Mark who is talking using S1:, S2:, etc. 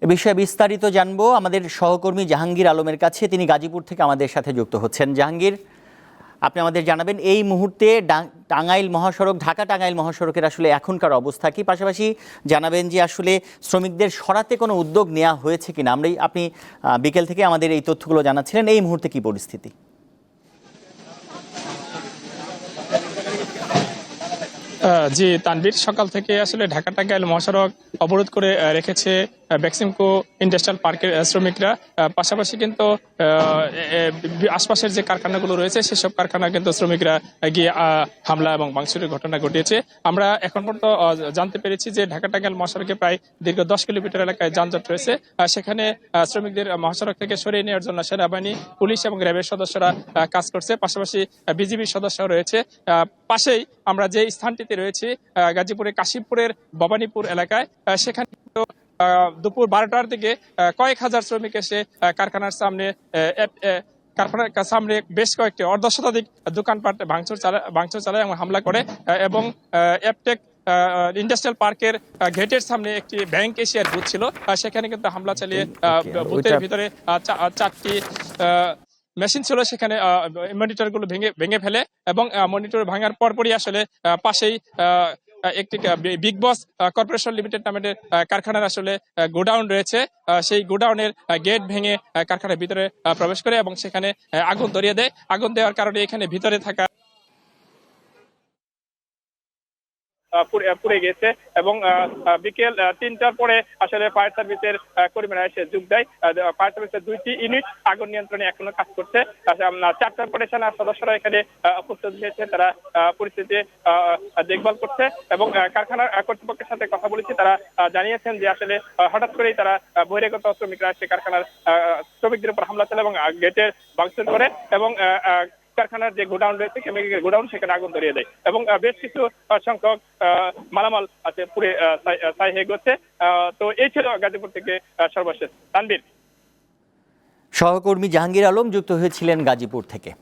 S1: এ বিষয়ে বিস্তারিত জানবো আমাদের সহকর্মী জাহাঙ্গীর আলমের কাছে। তিনি গাজীপুর থেকে আমাদের সাথে যুক্ত হচ্ছেন। জাহাঙ্গীর, আপনি আমাদের জানাবেন এই মুহূর্তে টাঙ্গাইল মহাসড়ক, ঢাকা টাঙ্গাইল মহাসড়কের আসলে এখনকার অবস্থা কি? পাশাপাশি জানাবেন যে আসলে শ্রমিকদের সরাতে কোনো উদ্যোগ নেওয়া হয়েছে কিনা। আপনি বিকেল থেকে আমাদের এই তথ্যগুলো জানাচ্ছিলেন, এই মুহূর্তে কি পরিস্থিতি?
S2: জি তানভীর, সকাল থেকে আসলে ঢাকা টাঙ্গাইল মহাসড়ক অবরোধ করে রেখেছে বেক্সিমকো ইন্ডাস্ট্রিয়াল পার্কের শ্রমিকরা। পাশাপাশি কিন্তু আশপাশের যে কারখানাগুলো রয়েছে সেসব কারখানা কিন্তু শ্রমিকরা গিয়ে হামলা এবং ভাঙচুরের ঘটনা ঘটিয়েছে। আমরা এখন পর্যন্ত জানতে পেরেছি যে ঢাকা টাঙ্গাইল মহাসড়কে প্রায় দীর্ঘ 10 কিলোমিটার এলাকায় যানজট রয়েছে। সেখানে শ্রমিকদের মহাসড়ক থেকে সরিয়ে নেওয়ার জন্য সেনাবাহিনী, পুলিশ এবং র্যাবের সদস্যরা কাজ করছে। পাশাপাশি বিজিবির সদস্যরা রয়েছে। পাশেই আমরা যে স্থানটিতে রয়েছি গাজীপুরের কাশিমপুরের ভবানীপুর এলাকায়, সেখানে দুপুর 12টার দিকে কয়েক হাজার শ্রমিক এসে কারখানার সামনে বেশ কয়েকটি অর্ধশতাধিক দোকানপাট ভাঙচুর চালায় এবং হামলা করে এবং অ্যাপটেক ইন্ডাস্ট্রিয়াল পার্কের গেটের সামনে একটি ব্যাংক এশিয়ার বুথ ছিল, সেখানে কিন্তু হামলা চালিয়ে বুথের ভিতরে 4টি মেশিন ছিল, সেখানে মনিটর গুলো ভেঙে ফেলে এবং মনিটর ভাঙার পরপরই আসলে পাশেই একটি বিগ বস কর্পোরেশন লিমিটেড নামের কারখানার আসলে গোডাউন রয়েছে। সেই গোডাউনের গেট ভেঙে কারখানার ভিতরে প্রবেশ করে এবং সেখানে আগুন ধরিয়ে দেয়। আগুন দেওয়ার কারণে এখানে ভিতরে থাকা পুড়ে গেছে এবং বিকেল 3টার পরে আসলে ফায়ার সার্ভিসের কর্মীরা এসে যোগ দেয়। ফায়ার সার্ভিসের 2টি ইউনিট আগুন নিয়ন্ত্রণে এখনো কাজ করছে। 4টার পরে সেনার সদস্যরা এখানে উপস্থিত হয়েছে, তারা পরিস্থিতি দেখভাল করছে এবং কারখানার কর্তৃপক্ষের সাথে কথা বলেছি। তারা জানিয়েছেন যে আসলে হঠাৎ করেই তারা বহিরাগত শ্রমিকরা এসে কারখানার শ্রমিকদের উপর হামলা চালায় এবং গেটের ভাঙচুর করে এবং কারখানার যে গোডাউন রয়েছে, কেমিক্যাল গোডাউন, সেখানে আগুন ধরিয়ে দেয় এবং বেশ কিছু সংখ্যক মালামাল আছে পুড়ে ছাই হয়ে গেছে। তো এই ছিল গাজীপুর থেকে সর্বশেষ। তানভীর।
S1: সহকর্মী জাহাঙ্গীর আলম যুক্ত হয়েছিলেন গাজীপুর থেকে।